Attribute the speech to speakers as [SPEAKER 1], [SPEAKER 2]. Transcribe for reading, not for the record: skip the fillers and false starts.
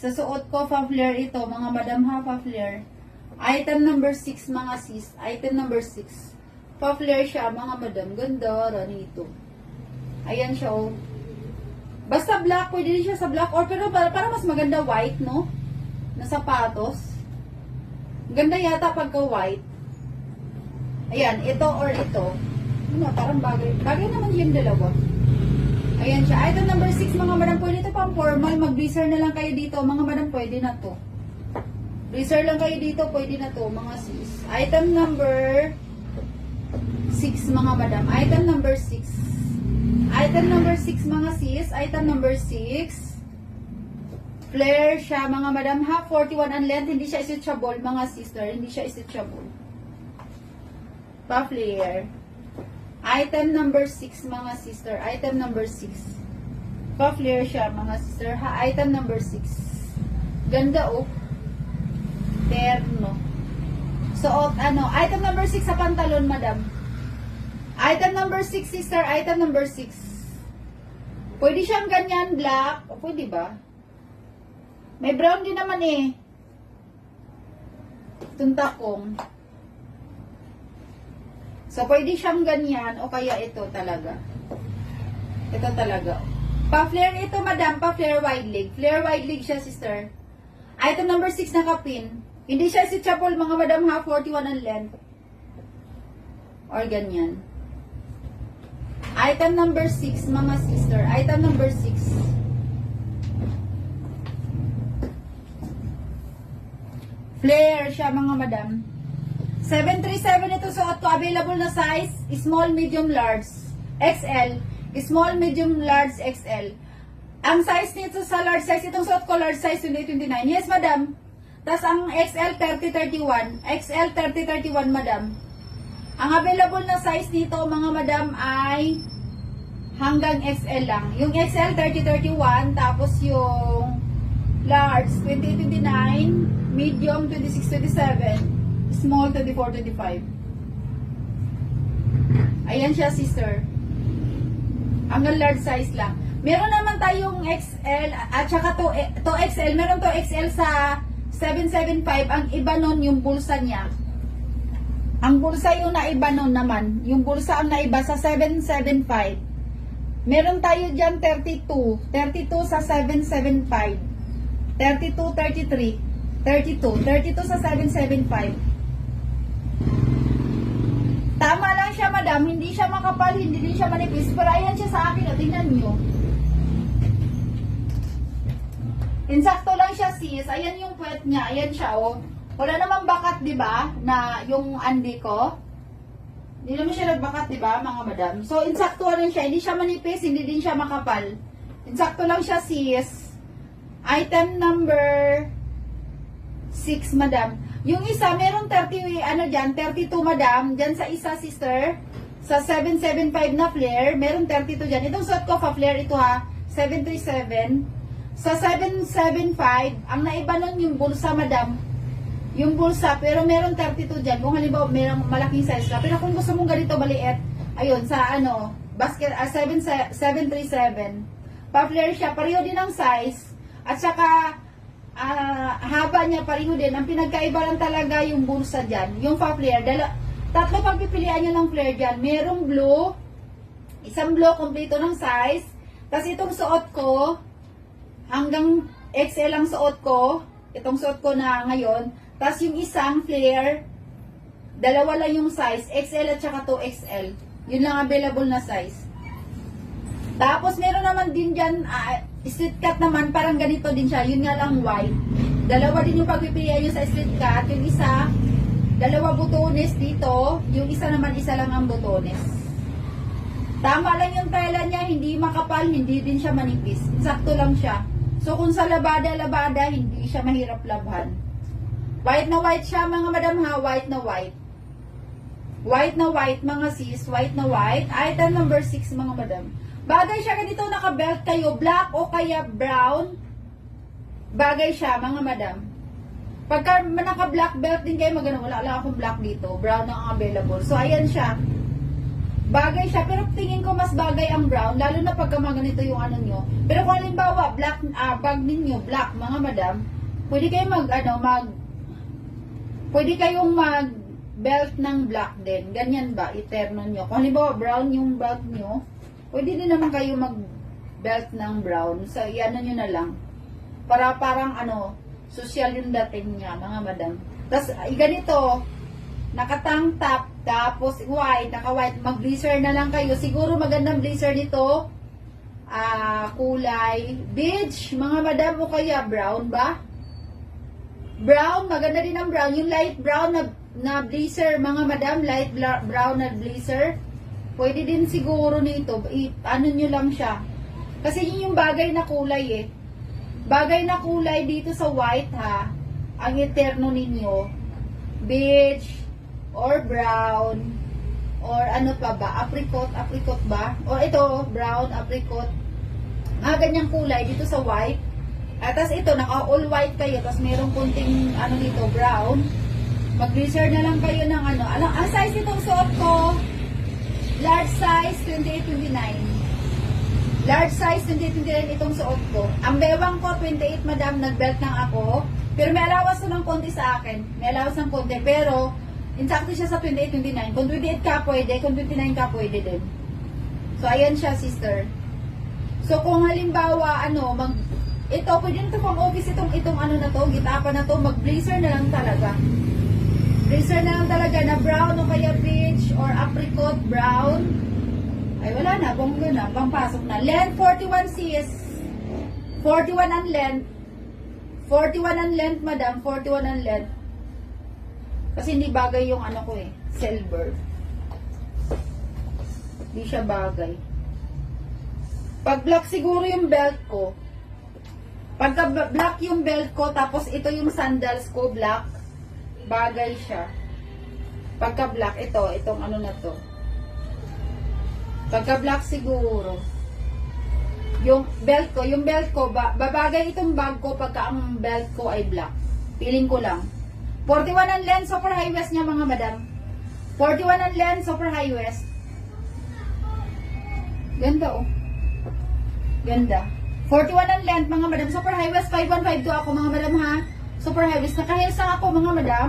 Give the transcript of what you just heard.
[SPEAKER 1] Sa suot ko, pa-flare ito, mga madam ha, pa-flare. Item number 6, mga sis. Item number 6. Pa-flare siya, mga madam. Ganda, rani ito. Ayan siya, oh. Basta black, pwede din siya sa black. Or pero para mas maganda white, no? Na sapatos. Ganda yata pagka white. Ayan, ito or ito. Ano, parang bagay. Bagay naman yung dalawa. Ayan siya. Item number 6, mga madam, pwede ito pang formal. Mag-blazer na lang kayo dito. Mga madam, pwede na to. Blazer lang kayo dito, pwede na to, mga sis. Item number 6, mga madam. Item number 6. Item number 6, mga sis. Item number 6. Flare siya, mga madam, ha? 41 ang length. Hindi siya stitchable, mga sister. Hindi siya stitchable. Pa-flare. Item number 6, mga sister. Item number 6. Pa-flare siya, mga sister. Ha? Item number 6. Ganda, oh. Terno. So, ano, item number 6 sa pantalon, madam. Item number 6, sister. Item number 6. Pwede siyang ganyan, black. O, pwede ba? May brown din naman eh. Tuntakong. So, pwede siyang ganyan o kaya ito talaga. Ito talaga. Pa-flare ito, madam. Pa-flare wide leg. Flare wide leg siya, sister. Item number 6 na kapin. Hindi siya stitchable, mga madam, ha? 41 ang length. Or ganyan. Item number 6, mga sister. Item number 6. Flare siya, mga madam. 737 ito suot ko. Available na size, small, medium, large. XL. Small, medium, large, XL. Ang size nito sa large size, itong suot ko large size 28-29. Yes, madam. Tapos ang XL 30-31. XL 30-31, madam. Ang available na size nito, mga madam, ay hanggang XL lang. Yung XL 30-31, tapos yung large 28-29, medium 26-27. Small, 24-25. Ayan siya, sister. Hanggang large size lang. Meron naman tayong XL, at saka to XL. Meron to XL sa 775. Ang iba nun, yung bulsa niya. Ang bulsa yung naiba nun naman. Yung bulsa ang naiba sa 775. Meron tayo dyan 32. 32 sa 775. 32, 33. 32. 32 sa 775. Tama lang siya, madam. Hindi siya makapal, hindi din siya manipis. Pero ayan siya sa akin. O, tingnan nyo. Insakto lang siya, sis. Ayan yung puwet niya. Ayan siya, o. Wala namang bakat, di ba? Na yung andi ko. Hindi naman siya nagbakat, di ba, mga madam? So, insakto lang siya. Hindi siya manipis, hindi din siya makapal. Insakto lang siya, sis. Item number 6, madam. Yung isa, meron 30, ano dyan, 32, madam. Dyan sa isa, sister. Sa 775 na flare, meron 32 dyan. Itong suot ko, pa-flare ito ha. 737. Sa 775, ang naiba nun yung bulsa, madam. Yung bulsa, pero meron 32 dyan. Kung halimbawa, merong malaking size ka. Pero kung gusto mong ganito, maliit, ayun, sa ano, basket, 737. Pa-flare siya, pareho din ang size. At saka, haba niya pareho din. Ang pinagkaiba lang talaga yung bulsa dyan. Yung pa-flare. Tatlo pagpipilian nyo ng flare dyan. Merong blue. Isang blue, kompleto ng size. Tapos itong suot ko, hanggang XL ang suot ko. Itong suot ko na ngayon. Tapos yung isang flare, dalawa lang yung size. XL at saka 2XL. Yun lang available na size. Tapos meron naman din dyan, street cut naman, parang ganito din siya. Yun nga lang white. Dalawa din yung pagpipilian nyo sa street cut. Yung isa, dalawa butones dito. Yung isa naman, isa lang ang butones. Tama lang yung tela niya, hindi makapal, hindi din siya manipis. Sakto lang siya. So kung sa labada, hindi siya mahirap labhan. White na white siya, mga madam ha. White na white. White na white, mga sis. White na white. Item number 6, mga madam. Bagay siya ganito, naka-belt kayo, black o kaya brown. Bagay siya, mga madam. Pagka naka-black belt din kayo, magano, wala lang akong black dito. Brown ang available. So, ayan siya. bagay siya, pero tingin ko mas bagay ang brown, lalo na pagka mga ganito yung ano nyo. Pero kung halimbawa, black, bag ninyo, black, mga madam, pwede kayong pwede kayong mag belt ng black din. Ganyan ba, iterno nyo. Kung halimbawa, brown yung belt nyo, pwede din naman kayo mag belt ng brown. So, iano nyo na lang. Para parang social yung dating niya, mga madam. Tapos, ganito, nakatang top, tapos white, naka-white, mag-blazer na lang kayo. Siguro magandang blazer nito, kulay beige, mga madam, o kaya brown ba? Brown, maganda din ang brown. Yung light brown na blazer, mga madam, light brown na blazer. Pwede din siguro nito, ano nyo lang siya. Kasi yun yung bagay na kulay eh. Bagay na kulay dito sa white ha, ang eterno ninyo, beige, or brown, or ano pa ba, apricot ba? O ito, brown, apricot. Ganyang kulay dito sa white. At tas ito, naka all white kayo, tas merong kunting dito, brown. Mag-blazer na lang kayo ng ang size nitong suot ko, large size, 28-29. Large size, 28-29 itong suot ko. Ang bewang ko, 28, madam, nag-belt lang ako. Pero may allowance ng konti sa akin. May allowance ng konti, pero insakto siya sa 28-29. Kung 28 ka, pwede. Kung 29 ka, pwede din. So, ayan siya, sister. So, kung halimbawa, ito, pwede nito pang office itong na to, gitapa na to, mag-blazer na lang talaga. Blazer na lang talaga na brown o kaya beige or apricot brown. Ay, wala na, bongga na, pangpasok na. Length, 41 sis. 41 ang length. 41 ang length, madam, 41 ang length. Kasi hindi bagay yung ko silver. Hindi siya bagay. Pag black siguro yung belt ko. Pagka black yung belt ko, tapos ito yung sandals ko, black, bagay siya. Pagka black, itong na to. Pagka black siguro. Yung belt ko, babagay itong bag ko pagka ang belt ko ay black. Feeling ko lang. 41 ang length, super high waist niya, mga madam. 41 ang length, super high waist. Ganda, oh. Ganda. 41 ang length, mga madam. Super high waist, 5152 ako, mga madam, ha. Super high waist. Naka-heels lang ako, mga madam.